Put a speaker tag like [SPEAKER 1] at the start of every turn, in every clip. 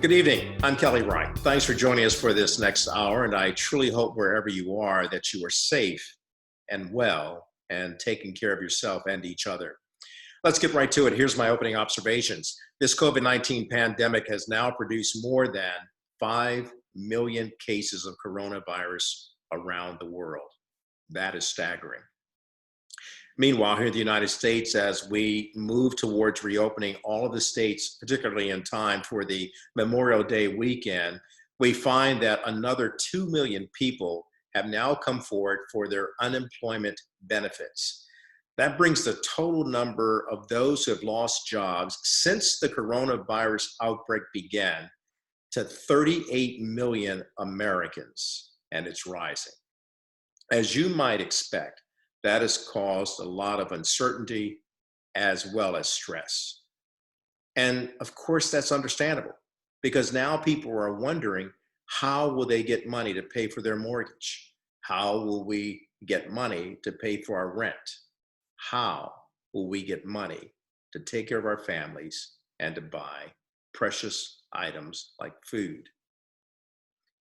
[SPEAKER 1] Good evening. I'm Kelly Wright. Thanks for joining us for this next hour, and I truly hope wherever you are that you are safe and well and taking care of yourself and each other. Let's get right to it. Here's my opening observations. This COVID-19 pandemic has now produced more than 5 million cases of coronavirus around the world. That is staggering. Meanwhile, here in the United States, as we move towards reopening all of the states, particularly in time for the Memorial Day weekend, we find that another 2 million people have now come forward for their unemployment benefits. That brings the total number of those who have lost jobs since the coronavirus outbreak began to 38 million Americans, and it's rising. As you might expect, that has caused a lot of uncertainty as well as stress. And of course, that's understandable because now people are wondering, how will they get money to pay for their mortgage? How will we get money to pay for our rent? How will we get money to take care of our families and to buy precious items like food?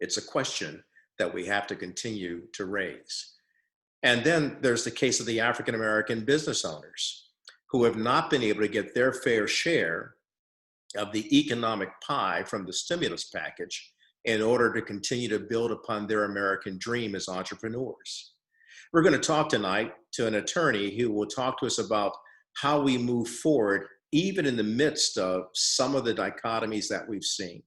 [SPEAKER 1] It's a question that we have to continue to raise. And then there's the case of the African American business owners who have not been able to get their fair share of the economic pie from the stimulus package in order to continue to build upon their American dream as entrepreneurs. We're going to talk tonight to an attorney who will talk to us about how we move forward, even in the midst of some of the dichotomies that we've seen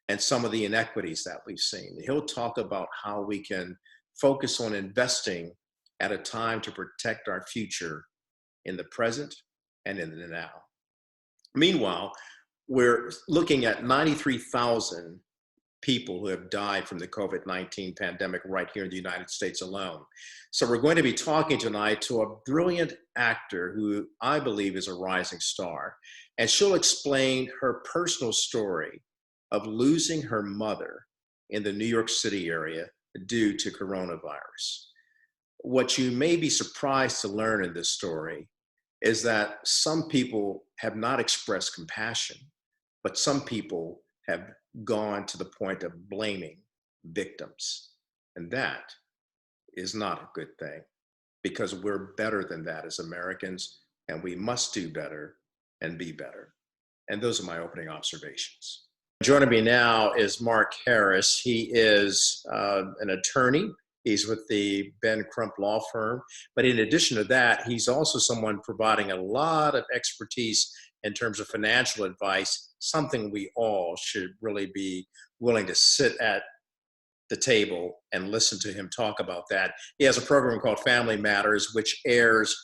[SPEAKER 1] and some of the inequities that we've seen. He'll talk about how we can focus on investing at a time to protect our future in the present and in the now. Meanwhile, we're looking at 93,000 people who have died from the COVID-19 pandemic right here in the United States alone. So we're going to be talking tonight to a brilliant actor who I believe is a rising star, and she'll explain her personal story of losing her mother in the New York City area due to coronavirus. What you may be surprised to learn in this story is that some people have not expressed compassion, but some people have gone to the point of blaming victims. And that is not a good thing because we're better than that as Americans, and we must do better and be better. And those are my opening observations. Joining me now is Mark Harris. He is an attorney. He's with the Ben Crump Law Firm. But in addition to that, he's also someone providing a lot of expertise in terms of financial advice, something we all should really be willing to sit at the table and listen to him talk about that. He has a program called Family Matters, which airs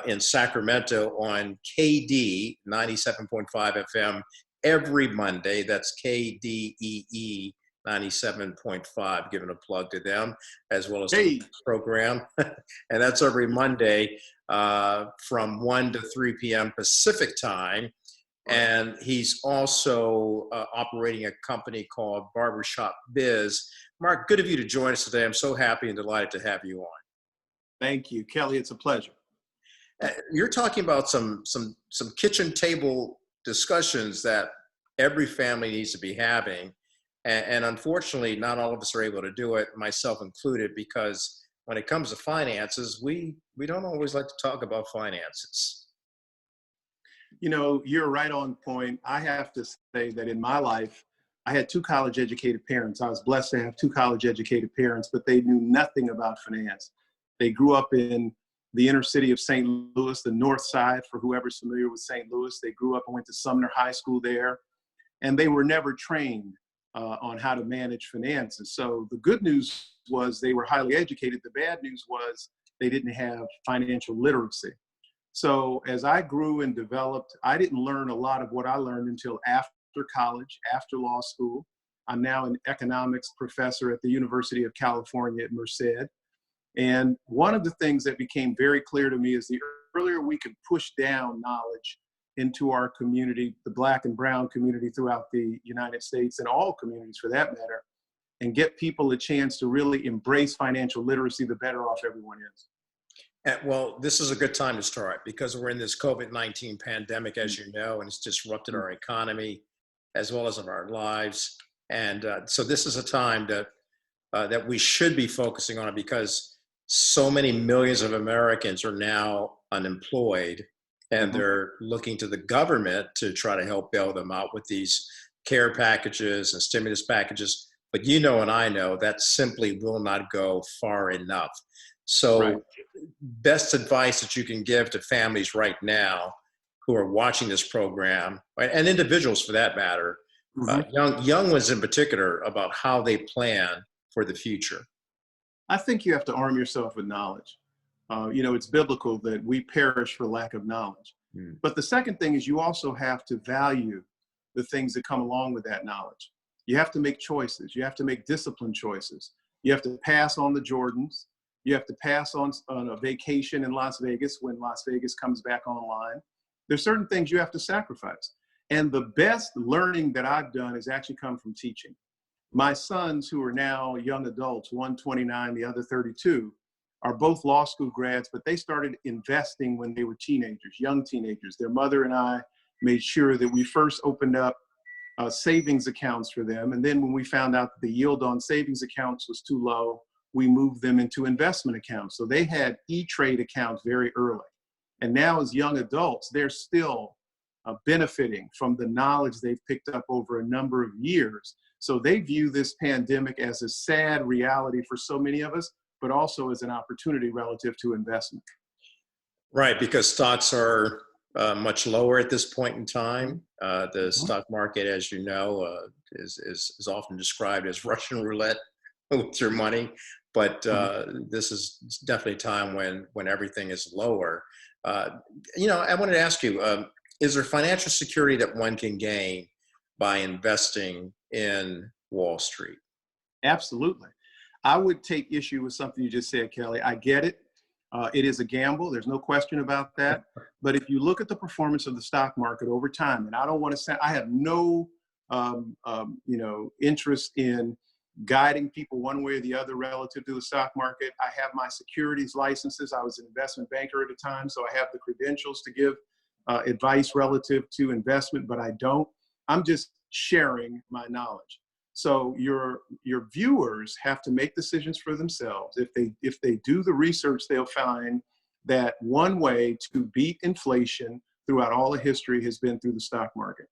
[SPEAKER 1] in Sacramento on KD 97.5 FM every Monday. That's KDEE 97.5, giving a plug to them, as well as the program. And that's every Monday from 1 to 3 p.m. Pacific time. And he's also operating a company called Barbershop Biz. Mark, good of you to join us today. I'm so happy and delighted to have you on.
[SPEAKER 2] Thank you, Kelly. It's a pleasure.
[SPEAKER 1] You're talking about some kitchen table discussions that every family needs to be having. And unfortunately, not all of us are able to do it, myself included, because when it comes to finances, we don't always like to talk about finances.
[SPEAKER 2] You know, you're right on point. I have to say that in my life, I had two college-educated parents. I was blessed to have two college-educated parents, but they knew nothing about finance. They grew up in the inner city of St. Louis, the north side, for whoever's familiar with St. Louis. They grew up and went to Sumner High School there, and they were never trained on how to manage finances. So the good news was they were highly educated. The bad news was they didn't have financial literacy. So as I grew and developed, I didn't learn a lot of what I learned until after college, after law school. I'm now an economics professor at the University of California at Merced. And one of the things that became very clear to me is the earlier we could push down knowledge into our community, the Black and brown community throughout the United States, and all communities for that matter, and get people a chance to really embrace financial literacy, the better off everyone is.
[SPEAKER 1] Well, this is a good time to start because we're in this COVID-19 pandemic, as you know, and it's disrupted our economy. as well as of our lives. And so this is a time that we should be focusing on it, because so many millions of Americans are now unemployed, and
[SPEAKER 2] Mhm.
[SPEAKER 1] they're looking to the government to try to help bail them out with these care packages and stimulus packages. But you know, and I know that simply will not go far enough.
[SPEAKER 2] Right.
[SPEAKER 1] So, best advice that you can give to families right now who are watching this program, right, and individuals for that matter,
[SPEAKER 2] Mhm.
[SPEAKER 1] young ones in particular, about how they plan for the future.
[SPEAKER 2] I think you have to arm yourself with knowledge. It's biblical that we perish for lack of knowledge.
[SPEAKER 1] Mm.
[SPEAKER 2] But the second thing is you also have to value the things that come along with that knowledge. You have to make choices. You have to make disciplined choices. You have to pass on the Jordans. You have to pass on a vacation in Las Vegas when Las Vegas comes back online. There's certain things you have to sacrifice. And the best learning that I've done has actually come from teaching. My sons, who are now young adults, one 29, the other 32, are both law school grads, but they started investing when they were teenagers, young teenagers. Their mother and I made sure that we first opened up savings accounts for them. And then when we found out that the yield on savings accounts was too low, we moved them into investment accounts. So they had E-Trade accounts very early. And now as young adults, they're still benefiting from the knowledge they've picked up over a number of years. So they view this pandemic as a sad reality for so many of us, but also as an opportunity relative to investment.
[SPEAKER 1] Right, because stocks are much lower at this point in time. The
[SPEAKER 2] Mhm.
[SPEAKER 1] stock market, as you know, is often described as Russian roulette with your money. But
[SPEAKER 2] Mhm.
[SPEAKER 1] this is definitely a time when everything is lower. Uh, I wanted to ask you: is there financial security that one can gain by investing in Wall Street?
[SPEAKER 2] Absolutely. I would take issue with something you just said, Kelly. I get it. It is a gamble. There's no question about that. But if you look at the performance of the stock market over time, and I don't want to say I have no, interest in guiding people one way or the other relative to the stock market. I have my securities licenses. I was an investment banker at a time, so I have the credentials to give advice relative to investment, but I don't. I'm just sharing my knowledge. So your viewers have to make decisions for themselves. If they do the research, they'll find that one way to beat inflation throughout all of history has been through the stock market.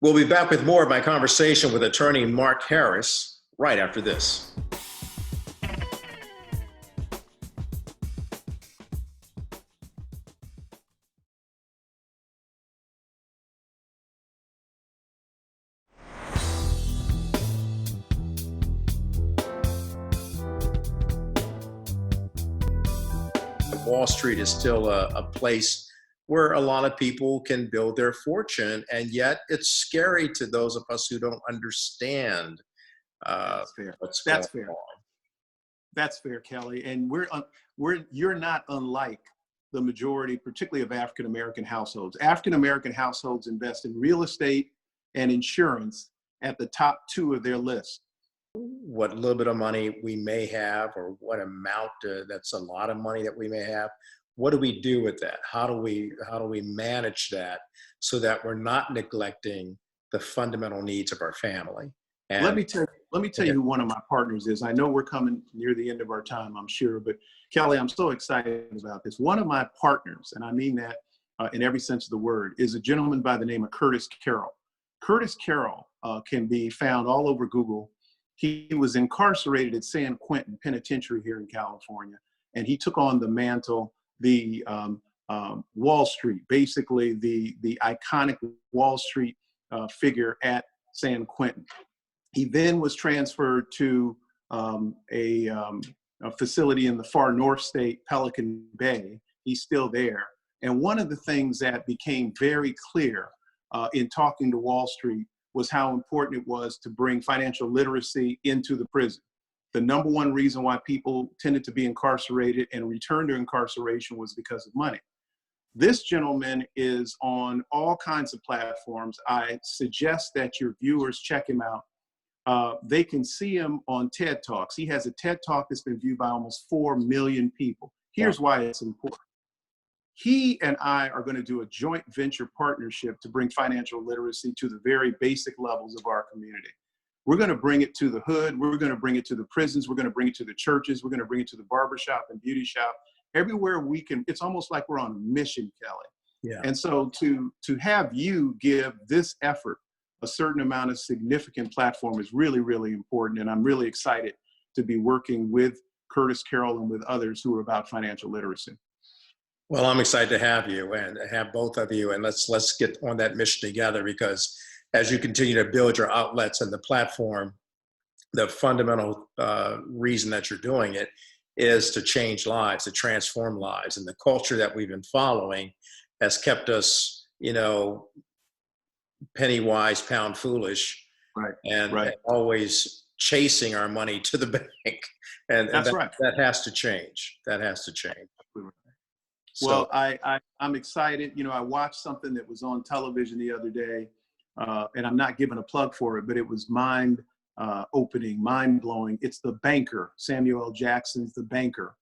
[SPEAKER 1] We'll be back with more of my conversation with attorney Mark Harris right after this. Wall Street is still a place where a lot of people can build their fortune, and yet it's scary to those of us who don't understand uh,
[SPEAKER 2] That's fair.
[SPEAKER 1] what's going
[SPEAKER 2] That's fair.
[SPEAKER 1] on.
[SPEAKER 2] That's fair, Kelly. And you're not unlike the majority, particularly of African American households. African American households invest in real estate and insurance at the top two of their list.
[SPEAKER 1] What little bit of money we may have, or what amount that's a lot of money that we may have. What do we do with that? How do we manage that so that we're not neglecting the fundamental needs of our family?
[SPEAKER 2] Let
[SPEAKER 1] And
[SPEAKER 2] me tell let me tell you who one of my partners is. I know we're coming near the end of our time, I'm sure, but Kelly, I'm so excited about this. One of my partners, and I mean that in every sense of the word, is a gentleman by the name of Curtis Carroll. Curtis Carroll can be found all over Google. He was incarcerated at San Quentin Penitentiary here in California, and he took on the mantle, the Wall Street, basically the iconic Wall Street figure at San Quentin. He then was transferred to a facility in the far north state, Pelican Bay. He's still there. And one of the things that became very clear in talking to Wall Street was how important it was to bring financial literacy into the prison. The number one reason why people tended to be incarcerated and return to incarceration was because of money. This gentleman is on all kinds of platforms. I suggest that your viewers check him out. They can see him on TED Talks. He has a TED Talk that's been viewed by almost 4 million people. Here's why it's important. He and I are going to do a joint venture partnership to bring financial literacy to the very basic levels of our community. We're going to bring it to the hood. We're going to bring it to the prisons. We're going to bring it to the churches. We're going to bring it to the barbershop and beauty shop. Everywhere we can. It's almost like we're on a mission, Kelly.
[SPEAKER 1] Yeah.
[SPEAKER 2] And so to have you give this effort a certain amount of significant platform is really, really important. And I'm really excited to be working with Curtis Carroll and with others who are about financial literacy.
[SPEAKER 1] Well, I'm excited to have you and have both of you, and let's get on that mission together, because as you continue to build your outlets and the platform, the fundamental reason that you're doing it is to change lives, to transform lives. And the culture that we've been following has kept us, penny wise, pound foolish,
[SPEAKER 2] Right.
[SPEAKER 1] and always chasing our money to the bank. And
[SPEAKER 2] That's right.
[SPEAKER 1] That has to change. That has to change.
[SPEAKER 2] Well, I'm excited. I watched something that was on television the other day, and I'm not giving a plug for it, but it was mind-opening, mind-blowing. It's The Banker, Samuel L. Jackson's The Banker.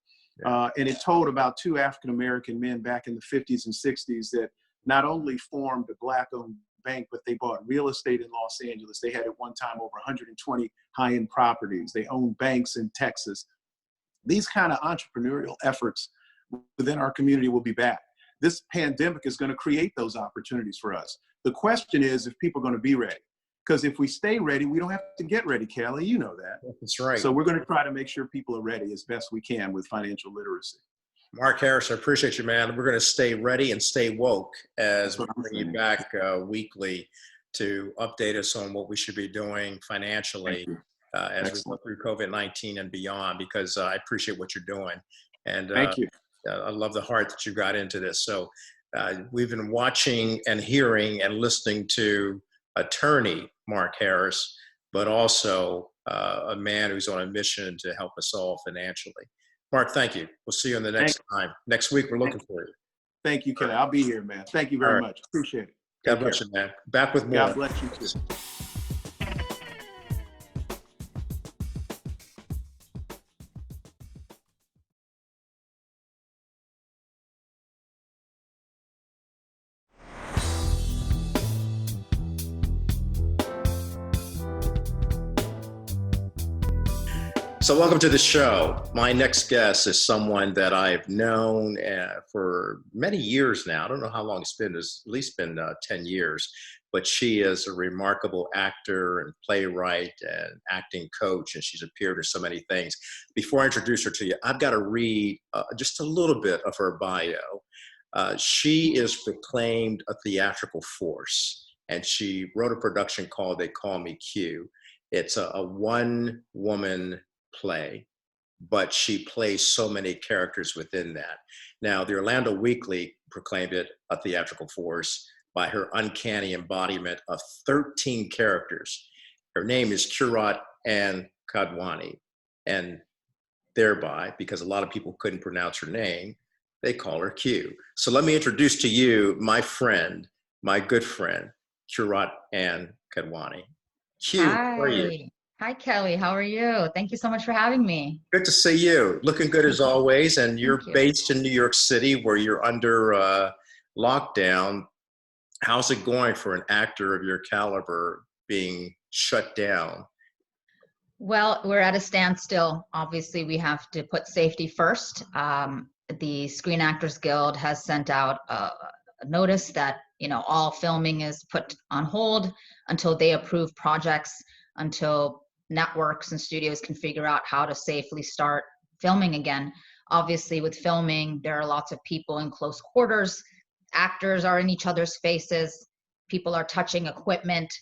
[SPEAKER 1] Yeah.
[SPEAKER 2] And it told about two African-American men back in the 50s and 60s that not only formed a Black-owned bank, but they bought real estate in Los Angeles. They had at one time over 120 high-end properties. They owned banks in Texas. These kind of entrepreneurial efforts within our community will be back. This pandemic is going to create those opportunities for us. The question is if people are going to be ready. Because if we stay ready, we don't have to get ready, Kelly. You know that.
[SPEAKER 1] That's right.
[SPEAKER 2] So we're going to try to make sure people are ready as best we can with financial literacy.
[SPEAKER 1] Mark Harris, I appreciate you, man. We're going to stay ready and stay woke as we bring you back weekly to update us on what we should be doing financially as we go through COVID-19 and beyond, because I appreciate what you're doing. And
[SPEAKER 2] thank you.
[SPEAKER 1] I love the heart that you got into this. So we've been watching and hearing and listening to attorney Mark Harris, but also a man who's on a mission to help us all financially. Mark, thank you. We'll see you on the next time. Next week, we're looking for you.
[SPEAKER 2] Thank you, Kelly. I'll be here, man. Thank you very much. Appreciate it.
[SPEAKER 1] God bless you, man. Back with more.
[SPEAKER 2] God bless you too.
[SPEAKER 1] So welcome to the show. My next guest is someone that I've known for many years now. I don't know how long it's been. It's at least been 10 years. But she is a remarkable actor and playwright and acting coach, and she's appeared in so many things. Before I introduce her to you, I've got to read just a little bit of her bio. She is proclaimed a theatrical force, and she wrote a production called They Call Me Q. It's a one-woman play, but she plays so many characters within that. Now, the Orlando Weekly proclaimed it a theatrical force by her uncanny embodiment of 13 characters. Her name is Curate Ann Kadwani, and thereby, because a lot of people couldn't pronounce her name, they call her Q. So let me introduce to you my friend, my good friend, Curate Ann Kadwani. Q, how are you?
[SPEAKER 3] Hi, Kelly. How are you? Thank you so much for having me.
[SPEAKER 1] Good to see you. Looking good as always. And you're based in New York City, where you're under lockdown. How's it going for an actor of your caliber being shut down?
[SPEAKER 3] Well, we're at a standstill. Obviously, we have to put safety first. The Screen Actors Guild has sent out a notice that all filming is put on hold until they approve projects, until networks and studios can figure out how to safely start filming again. Obviously, with filming, there are lots of people in close quarters. Actors are in each other's faces. People are touching equipment.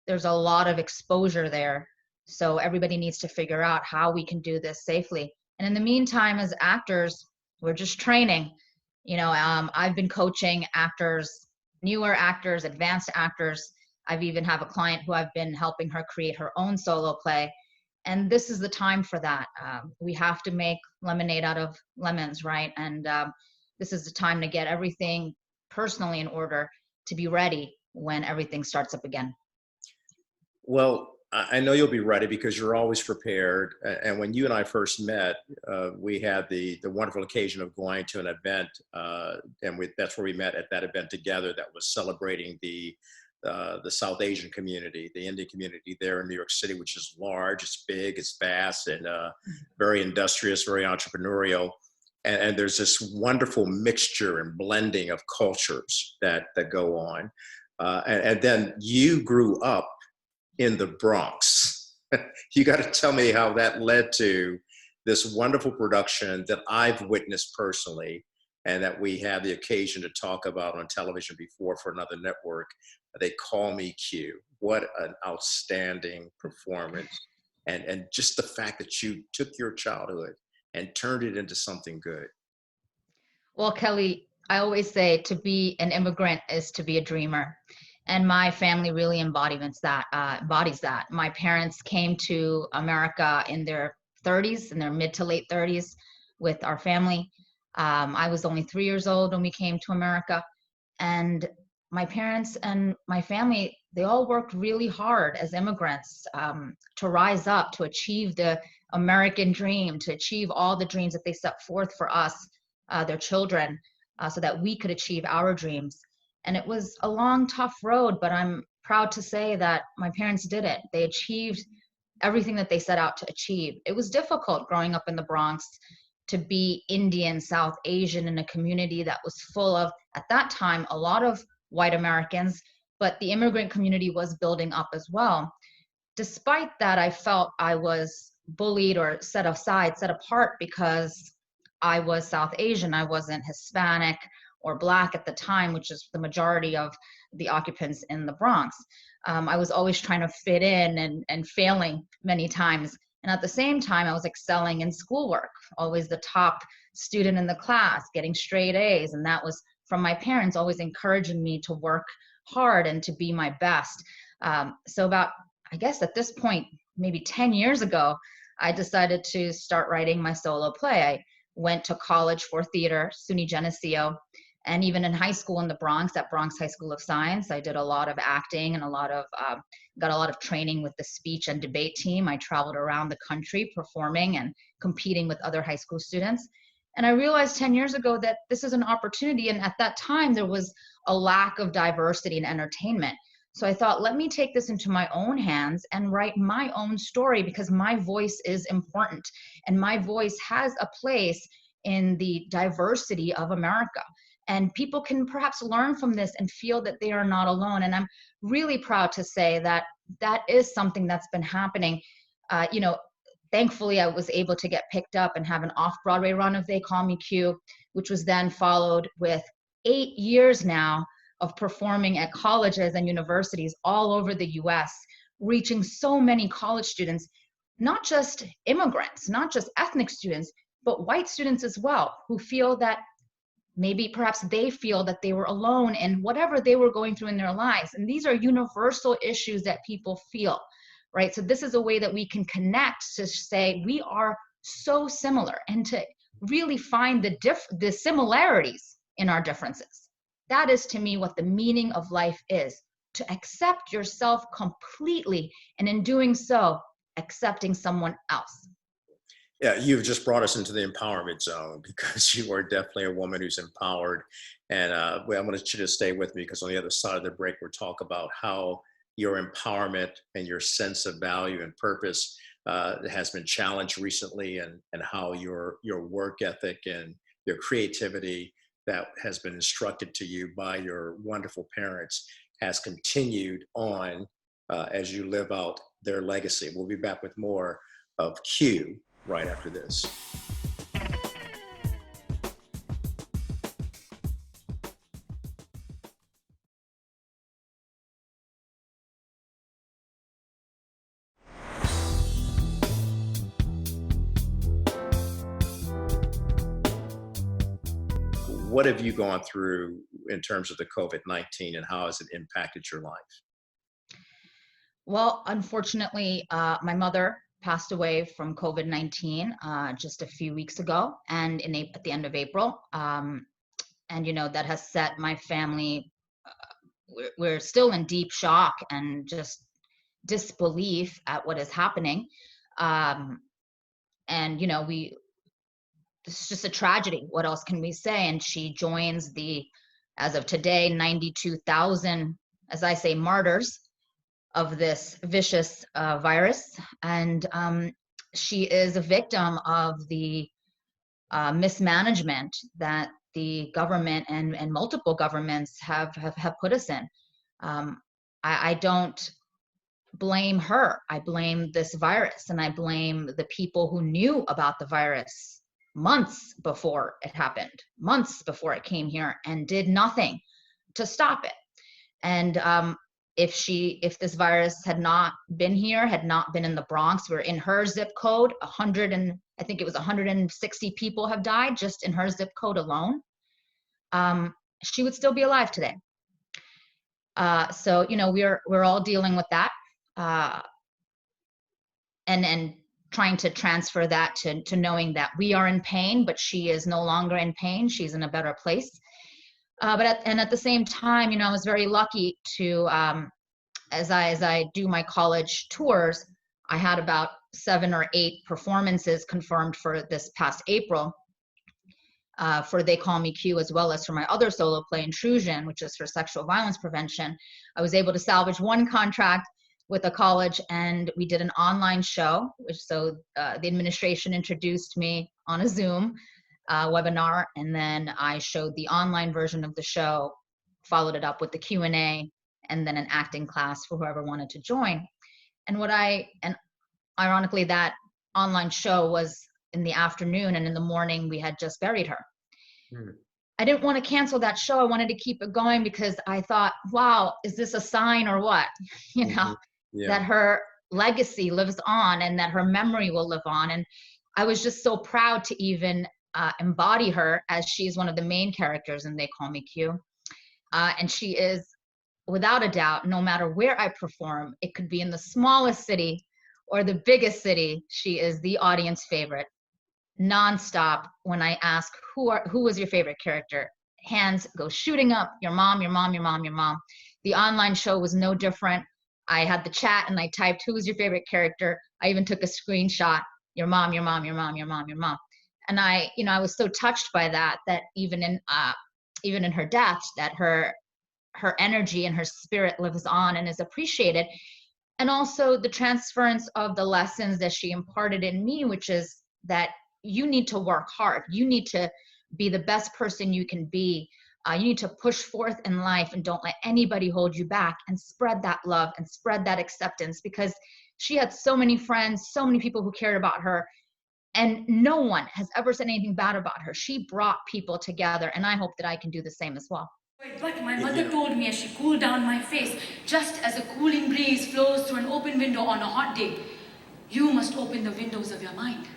[SPEAKER 3] There's a lot of exposure there. So everybody needs to figure out how we can do this safely. And in the meantime, as actors, we're just training. I've been coaching actors, newer actors, advanced actors. I've even have a client who I've been helping her create her own solo play. And this is the time for that. We have to make lemonade out of lemons, right? And this is the time to get everything personally in order to be ready when everything starts up again.
[SPEAKER 1] Well, I know you'll be ready because you're always prepared. And when you and I first met, we had the wonderful occasion of going to an event, and that's where we met at that event together. That was celebrating the South Asian community, the Indian community there in New York City, which is large, it's big, it's vast, and very industrious, very entrepreneurial. And there's this wonderful mixture and blending of cultures that go on. And then you grew up in the Bronx. You got to tell me how that led to this wonderful production that I've witnessed personally and that we had the occasion to talk about on television before for another network. They Call Me Q. What an outstanding performance. And just the fact that you took your childhood and turned it into something good.
[SPEAKER 3] Well, Kelly, I always say to be an immigrant is to be a dreamer. And my family really embodies that. My parents came to America in their 30s, in their mid to late 30s with our family. I was only 3 years old when we came to America. And my parents and my family, they all worked really hard as immigrants to rise up, to achieve the American dream, to achieve all the dreams that they set forth for us, their children, so that we could achieve our dreams. And it was a long, tough road, but I'm proud to say that my parents did it. They achieved everything that they set out to achieve. It was difficult growing up in the Bronx to be Indian, South Asian in a community that was full of, at that time, a lot of white Americans, but the immigrant community was building up as well. Despite that, I felt I was bullied or set aside, set apart because I was South Asian. I wasn't Hispanic or Black at the time, which is the majority of the occupants in the Bronx. I was always trying to fit in and failing many times. And at the same time, I was excelling in schoolwork, always the top student in the class, getting straight A's. And that was from my parents, always encouraging me to work hard and to be my best. So about, I guess at this point, maybe 10 years ago, I decided to start writing my solo play. I went to college for theater, SUNY Geneseo. And even in high school in the Bronx, at Bronx High School of Science, I did a lot of acting and got a lot of training with the speech and debate team. I traveled around the country performing and competing with other high school students. And I realized 10 years ago that this is an opportunity. And at that time, there was a lack of diversity in entertainment. So I thought, let me take this into my own hands and write my own story, because my voice is important and my voice has a place in the diversity of America. And people can perhaps learn from this and feel that they are not alone. And I'm really proud to say that that is something that's been happening. Thankfully, I was able to get picked up and have an off-Broadway run of They Call Me Q, which was then followed with 8 years now of performing at colleges and universities all over the US, reaching so many college students, not just immigrants, not just ethnic students, but white students as well, who feel that maybe perhaps they feel that they were alone in whatever they were going through in their lives. And these are universal issues that people feel, right? So this is a way that we can connect to say we are so similar and to really find the similarities in our differences. That is to me what the meaning of life is, to accept yourself completely, and in doing so, accepting someone else.
[SPEAKER 1] Yeah, you've just brought us into the empowerment zone because you are definitely a woman who's empowered. And well, I'm going to you to stay with me because on the other side of the break, we'll talk about how your empowerment and your sense of value and purpose has been challenged recently, and how your work ethic and your creativity that has been instructed to you by your wonderful parents has continued on as you live out their legacy. We'll be back with more of Q right after this. What have you gone through in terms of the COVID-19, and how has it impacted your life?
[SPEAKER 3] Well, unfortunately, my mother passed away from COVID-19 just a few weeks ago, and at the end of April. And that has set my family. We're still in deep shock and just disbelief at what is happening. And, you know, it's just a tragedy. What else can we say? And she joins the, as of today, 92,000, as I say, martyrs of this vicious virus. And she is a victim of the mismanagement that the government and multiple governments have put us in. I don't blame her. I blame this virus, and I blame the people who knew about the virus months before it happened, months before it came here, and did nothing to stop it. And if this virus had not been here, had not been in the Bronx, we're in her zip code, I think it was 160 people have died just in her zip code alone. She would still be alive today. So, you know, we're all dealing with that, and trying to transfer that to knowing that we are in pain, but she is no longer in pain. She's in a better place. But at the same time, you know, I was very lucky to, as I do my college tours, I had about 7 or 8 performances confirmed for this past April, for They Call Me Q, as well as for my other solo play, Intrusion, which is for sexual violence prevention. I was able to salvage one contract with a college, and we did an online show, the administration introduced me on a Zoom webinar, and then I showed the online version of the show, followed it up with the Q&A, and then an acting class for whoever wanted to join. And ironically, that online show was in the afternoon, and in the morning we had just buried her. I didn't want to cancel that show. I wanted to keep it going because I thought, wow, is this a sign or what? You know, that her legacy lives on and that her memory will live on. And I was just so proud to even embody her, as she is one of the main characters in They Call Me Q. And she is, without a doubt, no matter where I perform, it could be in the smallest city or the biggest city, she is the audience favorite. Nonstop, when I ask who was your favorite character, hands go shooting up. Your mom, your mom, your mom, your mom. The online show was no different. I had the chat and I typed, who was your favorite character? I even took a screenshot, your mom, your mom, your mom, your mom, your mom. And I was so touched by that even in her death, that her energy and her spirit lives on and is appreciated. And also the transference of the lessons that she imparted in me, which is that you need to work hard. You need to be the best person you can be. You need to push forth in life and don't let anybody hold you back, and spread that love and spread that acceptance, because she had so many friends, so many people who cared about her, and no one has ever said anything bad about her. She brought people together, and I hope that I can do the same as well.
[SPEAKER 4] But my mother told me as she cooled down my face, just as a cooling breeze flows through an open window on a hot day, you must open the windows of your mind.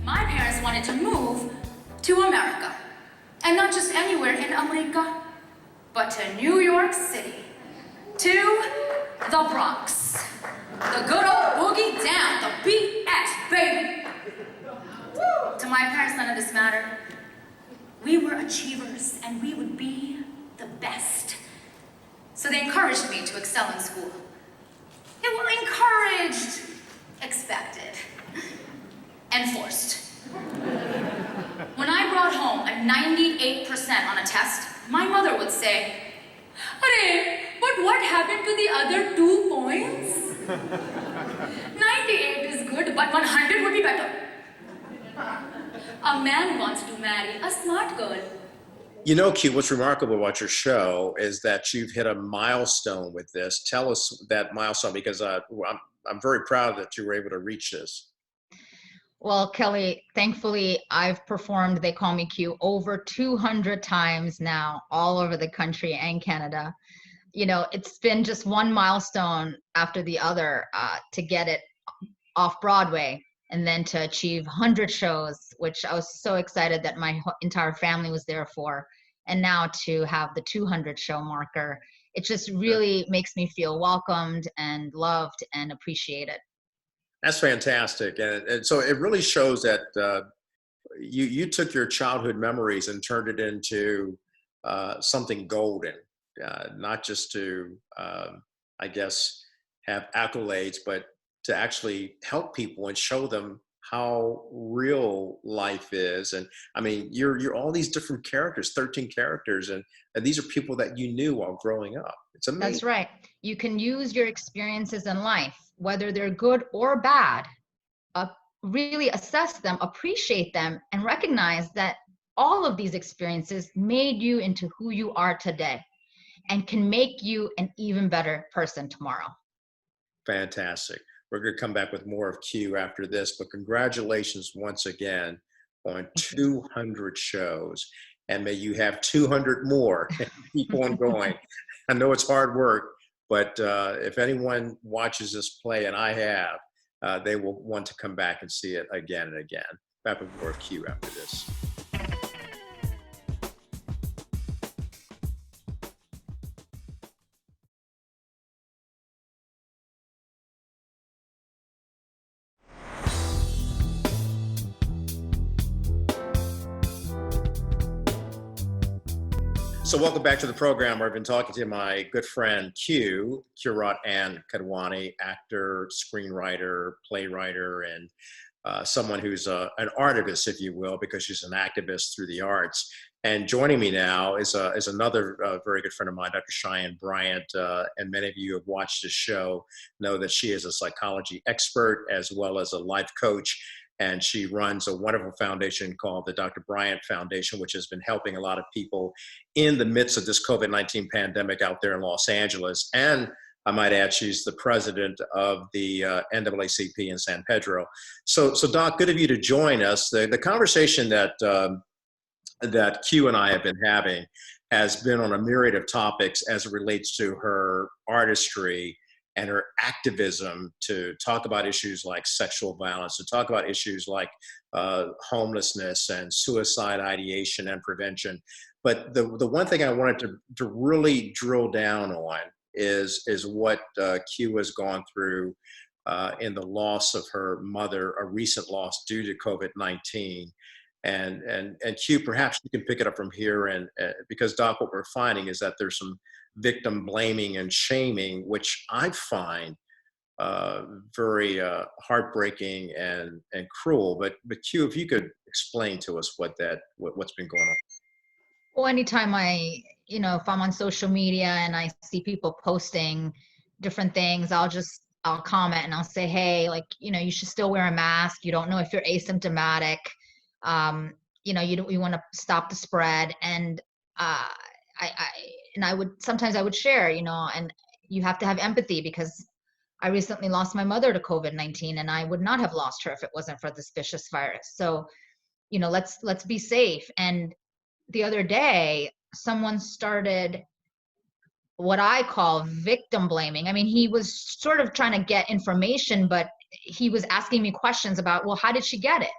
[SPEAKER 4] My parents wanted to move to America. And not just anywhere in America, but to New York City. To the Bronx. The good old boogie down, the BX, baby. To my parents, none of this mattered. We were achievers, and we would be the best. So they encouraged me to excel in school. It was encouraged, expected, and forced. When I brought home a 98% on a test, my mother would say, "Arey, but what happened to the other 2 points? 98 is good, but 100 would be better." A man wants to marry a smart girl.
[SPEAKER 1] You know, Q, what's remarkable about your show is that you've hit a milestone with this. Tell us that milestone, because I'm very proud that you were able to reach this.
[SPEAKER 3] Well, Kelly, thankfully, I've performed They Call Me Q over 200 times now, all over the country and Canada. You know, it's been just one milestone after the other to get it off Broadway, and then to achieve 100 shows, which I was so excited that my entire family was there for. and now to have the 200 show marker, it just really makes me feel welcomed and loved and appreciated.
[SPEAKER 1] That's fantastic. And so it really shows that you took your childhood memories and turned it into something golden, not just to, I guess, have accolades, but to actually help people and show them how real life is. And I mean, you're all these different characters, 13 characters, and these are people that you knew while growing up. It's amazing.
[SPEAKER 3] That's right. You can use your experiences in life, whether they're good or bad, really assess them, appreciate them, and recognize that all of these experiences made you into who you are today and can make you an even better person tomorrow.
[SPEAKER 1] Fantastic. We're going to come back with more of Q after this, but congratulations once again on 200 shows, and may you have 200 more and keep on going. I know it's hard work, but if anyone watches this play, and I have, they will want to come back and see it again and again. Back with more of Q after this. So welcome back to the program where I've been talking to my good friend Q, Kirat and Kadwani, actor, screenwriter, playwright, and someone who's an artivist, if you will, because she's an activist through the arts. And joining me now is another very good friend of mine, Dr. Cheyenne Bryant, and many of you who have watched this show know that she is a psychology expert as well as a life coach. And she runs a wonderful foundation called the Dr. Bryant Foundation, which has been helping a lot of people in the midst of this COVID-19 pandemic out there in Los Angeles. And I might add, she's the president of the NAACP in San Pedro. So Doc, good of you to join us. The conversation that Q and I have been having has been on a myriad of topics as it relates to her artistry and her activism, to talk about issues like sexual violence, to talk about issues like homelessness and suicide ideation and prevention. But the one thing I wanted to really drill down on is what Q has gone through in the loss of her mother, a recent loss due to COVID-19. And Q, perhaps you can pick it up from here, and because Doc, what we're finding is that there's some victim blaming and shaming, which I find very heartbreaking and cruel. But Q, if you could explain to us what's been going on.
[SPEAKER 3] Well, anytime if I'm on social media and I see people posting different things, I'll comment and I'll say, hey, you should still wear a mask. You don't know if you're asymptomatic. You want to stop the spread. And I would share, and you have to have empathy, because I recently lost my mother to COVID-19, and I would not have lost her if it wasn't for this vicious virus. So, let's be safe. And the other day, someone started what I call victim blaming. I mean, he was sort of trying to get information, but he was asking me questions about, well, how did she get it?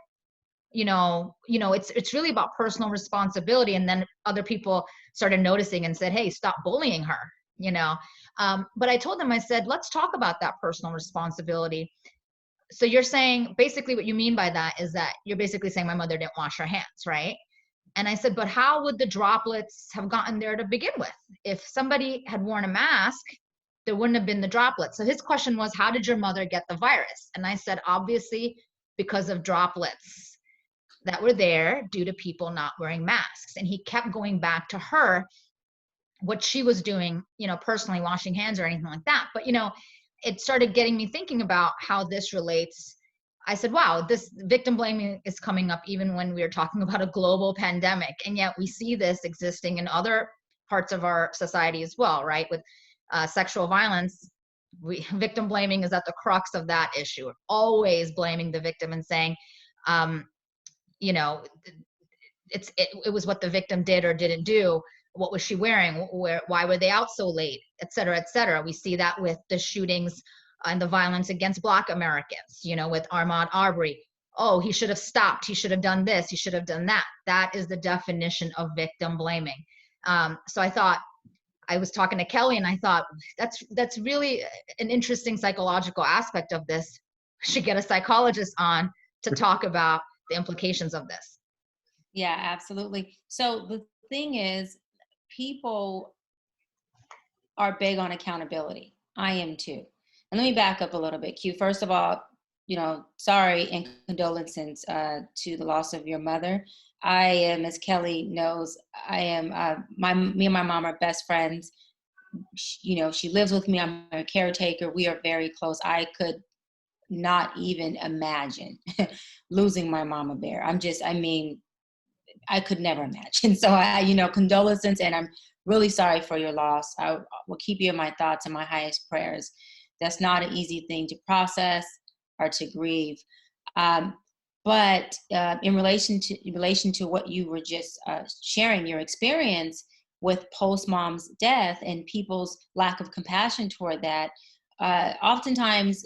[SPEAKER 3] It's really about personal responsibility. And then other people started noticing and said, hey, stop bullying her, but I told them, I said, let's talk about that personal responsibility. So you're saying, basically what you mean by that is that you're basically saying my mother didn't wash her hands, right? And I said, but how would the droplets have gotten there to begin with? If somebody had worn a mask, there wouldn't have been the droplets. So his question was, how did your mother get the virus? And I said, obviously, because of droplets that were there due to people not wearing masks. And he kept going back to her, what she was doing, personally washing hands or anything like that. But, it started getting me thinking about how this relates. I said, wow, this victim blaming is coming up even when we are talking about a global pandemic. And yet we see this existing in other parts of our society as well, right? With sexual violence, victim blaming is at the crux of that issue. Always blaming the victim and saying, it was what the victim did or didn't do. What was she wearing? Why were they out so late? Et cetera, et cetera. We see that with the shootings and the violence against Black Americans, with Ahmaud Arbery. Oh, he should have stopped. He should have done this. He should have done that. That is the definition of victim blaming. So I was talking to Kelly and I thought that's really an interesting psychological aspect of this. We should get a psychologist on to talk about the implications of this.
[SPEAKER 5] Yeah, absolutely. So the thing is, people are big on accountability. I am too. And let me back up a little bit, Q. First of all, sorry and condolences to the loss of your mother. I am, as Kelly knows, I am, me and my mom are best friends. She lives with me. I'm her caretaker. We are very close. I could not even imagine losing my mama bear. I could never imagine. So condolences, and I'm really sorry for your loss. I will keep you in my thoughts and my highest prayers. That's not an easy thing to process or to grieve. But in relation to what you were just sharing, your experience with post-mom's death and people's lack of compassion toward that, oftentimes,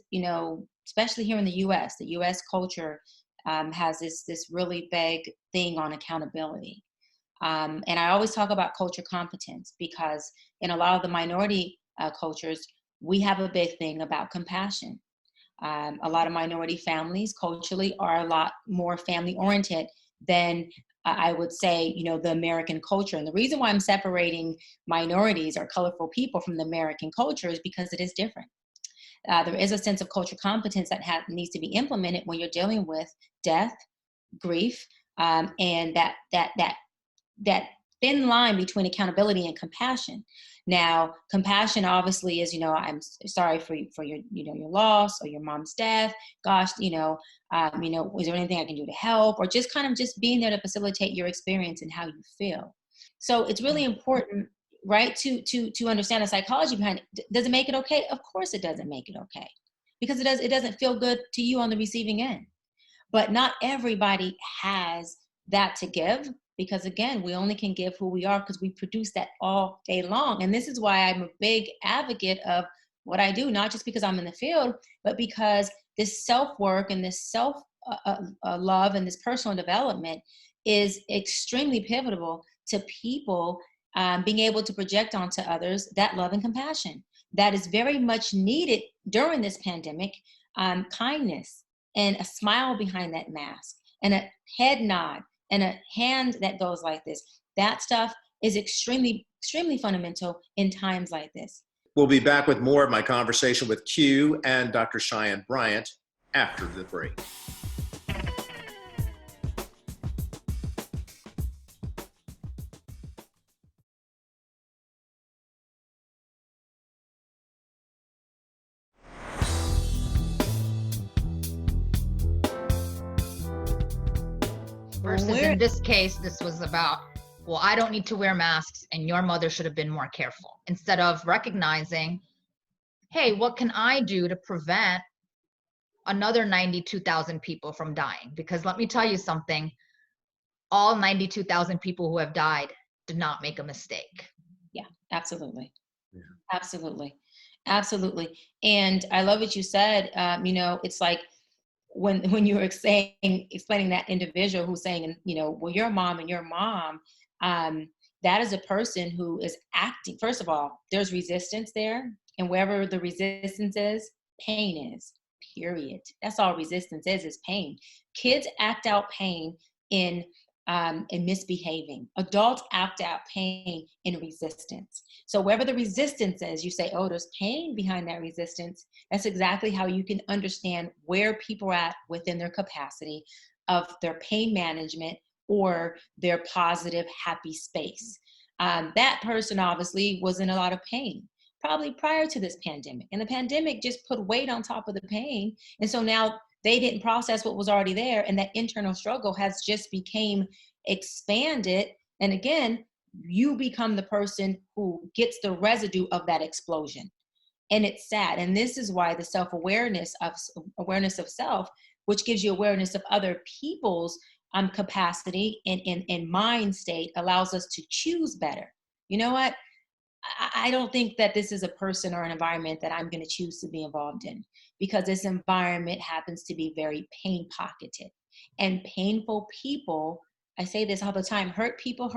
[SPEAKER 5] especially here in the U.S. culture has this really big thing on accountability. And I always talk about culture competence because in a lot of the minority cultures, we have a big thing about compassion. A lot of minority families culturally are a lot more family oriented than I would say, the American culture. And the reason why I'm separating minorities or colorful people from the American culture is because it is different. There is a sense of culture competence that needs to be implemented when you're dealing with death, grief, and that thin line between accountability and compassion. Now, compassion obviously is, I'm sorry for your, your loss or your mom's death. Gosh, is there anything I can do to help? Or just kind of just being there to facilitate your experience and how you feel. So it's really important, right, to understand the psychology behind it. Does it make it okay? Of course it doesn't make it okay, because it doesn't feel good to you on the receiving end. But not everybody has that to give, because again, we only can give who we are because we produce that all day long. And this is why I'm a big advocate of what I do, not just because I'm in the field, but because this self-work and this self-love and this personal development is extremely pivotal to people being able to project onto others that love and compassion that is very much needed during this pandemic. Kindness and a smile behind that mask and a head nod and a hand that goes like this. That stuff is extremely, extremely fundamental in times like this.
[SPEAKER 1] We'll be back with more of my conversation with Q and Dr. Cheyenne Bryant after the break.
[SPEAKER 3] Versus in this case, this was about, well, I don't need to wear masks and your mother should have been more careful. Instead of recognizing, hey, what can I do to prevent another 92,000 people from dying? Because let me tell you something, all 92,000 people who have died did not make a mistake.
[SPEAKER 5] Yeah, absolutely. Yeah. Absolutely. Absolutely. And I love what you said. It's like, when you were explaining that individual who's saying, well, your mom and your mom, that is a person who is acting. First of all, there's resistance there. And wherever the resistance is, pain is, period. That's all resistance is pain. Kids act out pain in misbehaving. Adults act out pain in resistance. So wherever the resistance is, you say, oh, there's pain behind that resistance. That's exactly how you can understand where people are at within their capacity of their pain management or their positive, happy space. That person obviously was in a lot of pain, probably prior to this pandemic. And the pandemic just put weight on top of the pain. And so now they didn't process what was already there. And that internal struggle has just became expanded. And again, you become the person who gets the residue of that explosion. And it's sad. And this is why the self-awareness of self, which gives you awareness of other people's capacity and mind state, allows us to choose better. You know what? I don't think that this is a person or an environment that I'm going to choose to be involved in, because this environment happens to be very pain pocketed. And painful people, I say this all the time, hurt people,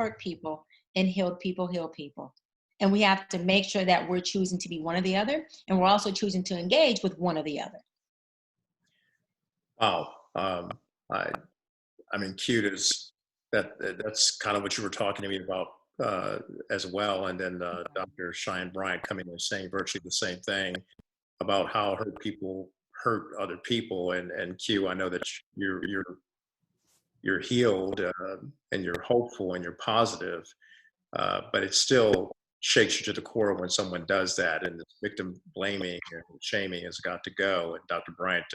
[SPEAKER 5] and healed people heal people. And we have to make sure that we're choosing to be one or the other, and we're also choosing to engage with one or the other.
[SPEAKER 1] Wow. I, I mean, cute is that's kind of what you were talking to me about as well. And then Dr. Cheyenne Bryant coming in saying virtually the same thing about how hurt people hurt other people. And Q, I know that you're healed and you're hopeful and you're positive, but it still shakes you to the core when someone does that. And the victim blaming and shaming has got to go. And Dr. Bryant,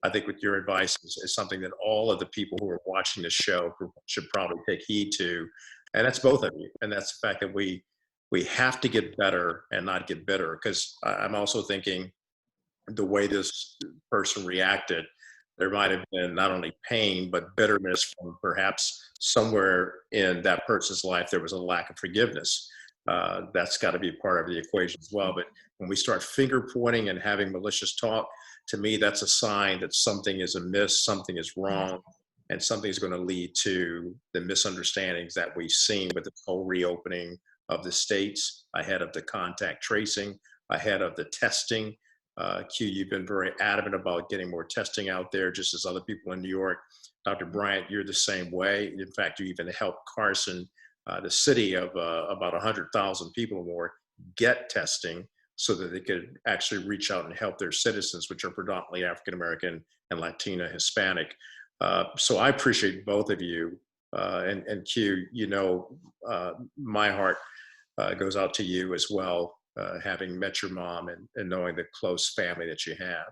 [SPEAKER 1] I think with your advice is something that all of the people who are watching this show should probably take heed to. And that's both of you. And that's the fact that we have to get better and not get bitter. Because I'm also thinking the way this person reacted, there might have been not only pain, but bitterness from perhaps somewhere in that person's life, there was a lack of forgiveness. That's got to be part of the equation as well. But when we start finger pointing and having malicious talk, to me, that's a sign that something is amiss, something is wrong, and something is going to lead to the misunderstandings that we've seen with the whole reopening of the states ahead of the contact tracing, ahead of the testing. Q, you've been very adamant about getting more testing out there, just as other people in New York. Dr. Bryant, you're the same way. In fact, you even helped Carson, the city of about 100,000 people or more, get testing so that they could actually reach out and help their citizens, which are predominantly African American and Latina, Hispanic. So I appreciate both of you. And Q, you know, my heart goes out to you as well, having met your mom and knowing the close family that you have.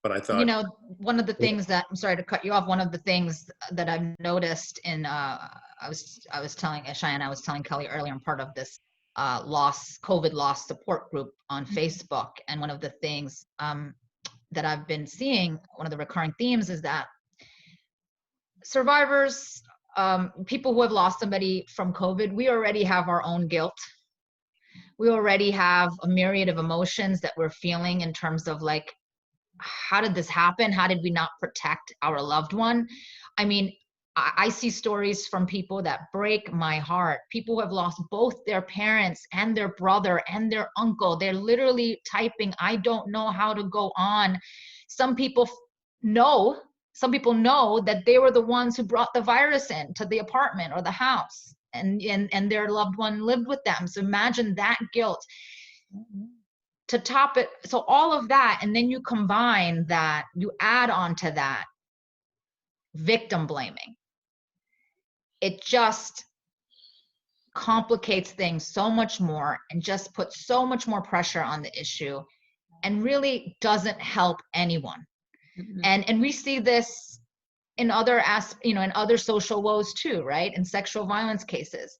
[SPEAKER 1] But I thought,
[SPEAKER 3] You know, one of the things that, I'm sorry to cut you off, one of the things that I've noticed in, I was telling Cheyenne, I was telling Kelly earlier, I'm part of this COVID loss support group on Facebook. And one of the things that I've been seeing, one of the recurring themes is that survivors, people who have lost somebody from COVID, we already have our own guilt. We already have a myriad of emotions that we're feeling in terms of like, how did this happen? How did we not protect our loved one? I mean, I see stories from people that break my heart. People who have lost both their parents and their brother and their uncle. They're literally typing, I don't know how to go on. Some people know that they were the ones who brought the virus in to the apartment or the house, and their loved one lived with them. So imagine that guilt. To top it, so all of that, and then you combine that, you add on to that victim blaming. It just complicates things so much more and just puts so much more pressure on the issue and really doesn't help anyone. And we see this in other in other social woes too, right? In sexual violence cases,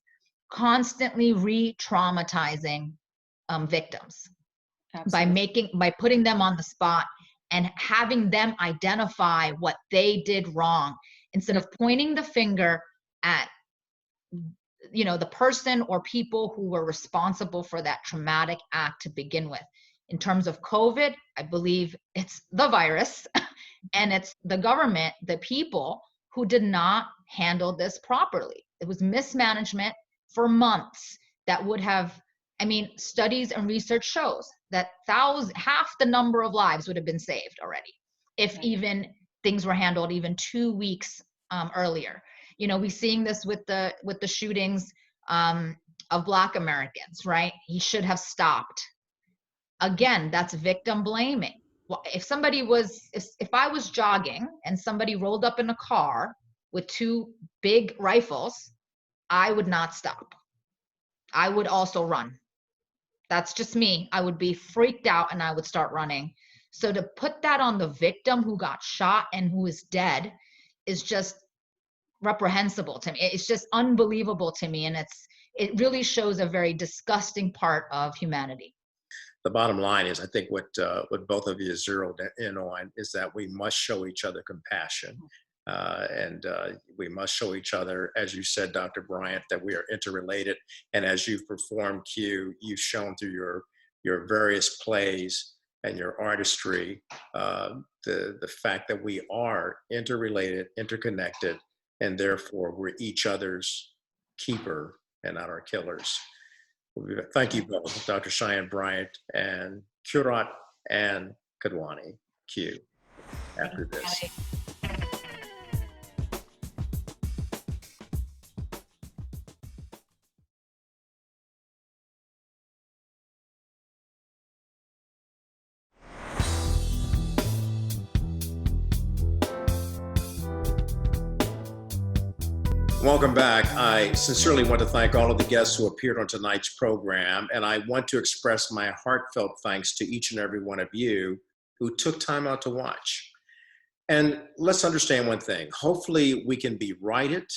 [SPEAKER 3] constantly re-traumatizing victims.
[SPEAKER 5] Absolutely.
[SPEAKER 3] By putting them on the spot and having them identify what they did wrong instead of pointing the finger at the person or people who were responsible for that traumatic act to begin with. In terms of COVID, I believe it's the virus and it's the government, the people who did not handle this properly. It was mismanagement for months that would have, studies and research shows that half the number of lives would have been saved already if even things were handled even 2 weeks earlier. We're seeing this with the shootings of Black Americans, right? He should have stopped. Again, that's victim blaming. Well, if I was jogging and somebody rolled up in a car with 2 big rifles, I would not stop. I would also run. That's just me. I would be freaked out and I would start running. So to put that on the victim who got shot and who is dead is just reprehensible to me. It's just unbelievable to me. And it really shows a very disgusting part of humanity.
[SPEAKER 1] the bottom line is, I think what both of you zeroed in on is that we must show each other compassion. And we must show each other, as you said, Dr. Bryant, that we are interrelated. And as you've performed, Q, you've shown through your various plays and your artistry, the fact that we are interrelated, interconnected, and therefore we're each other's keeper and not our killers. Thank you both, Dr. Cheyenne Bryant and Kurat and Kadwani Q. After this. Welcome back. I sincerely want to thank all of the guests who appeared on tonight's program, and I want to express my heartfelt thanks to each and every one of you who took time out to watch. And let's understand one thing. Hopefully we can be righted,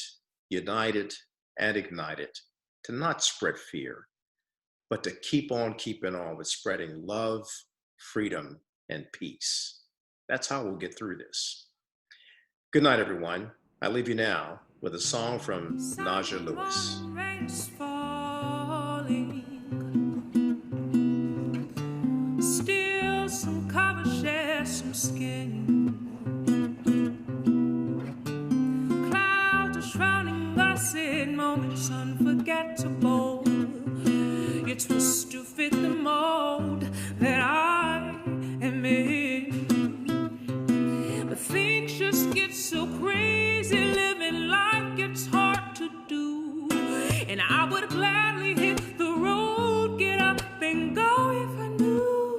[SPEAKER 1] united, and ignited to not spread fear, but to keep on keeping on with spreading love, freedom, and peace. That's how we'll get through this. Good night, everyone. I leave you now with a song from Naja Lewis.
[SPEAKER 6] Rain is falling. Still some cover, share some skin. Clouds are shrouding us in moments unforgettable. You twist to fit the mold that I am in. But things just get so crazy, living life gets hard to do. And I would gladly hit the road, get up and go if I knew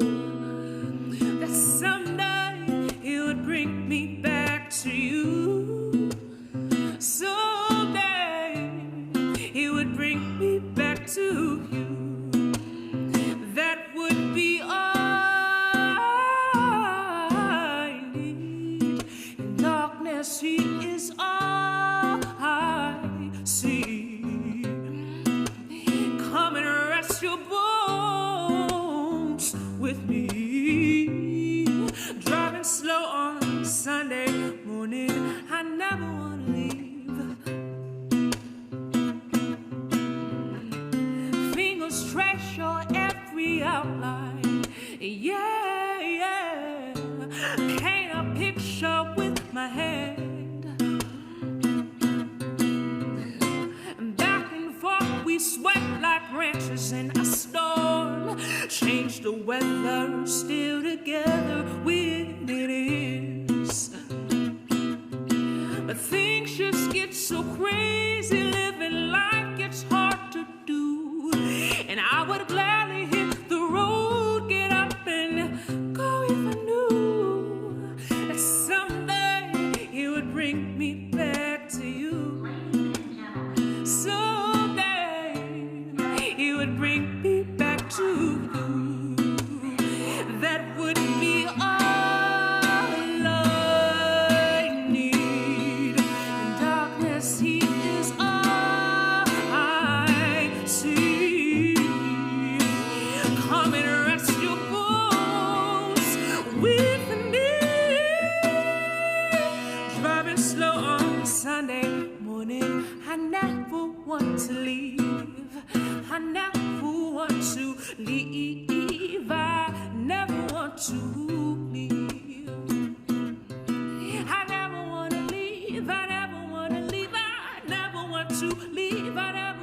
[SPEAKER 6] that someday it would bring me back to you. Someday it would bring me back to you. That would be all I need. In darkness, He is all I see. Come and rest your bones with me. Driving slow on Sunday morning, I never want to leave. Fingers trace your every outline. Yeah, yeah. Paint a picture with my hand. And back and forth we sweat like ranchers in a storm. Change the weather, still together when it is. But things just get so crazy, living life gets hard to do. And I would gladly hit the road, get up and go if I knew that someday it would bring me back to you. Someday it would bring me back to you. That would be all I need. In darkness, He is all I see. Come and rest your bones with me. Driving slow on Sunday morning, I never want to leave. I never want to leave. I never want to leave. I never want to leave. I never want to leave. I never want to leave. I never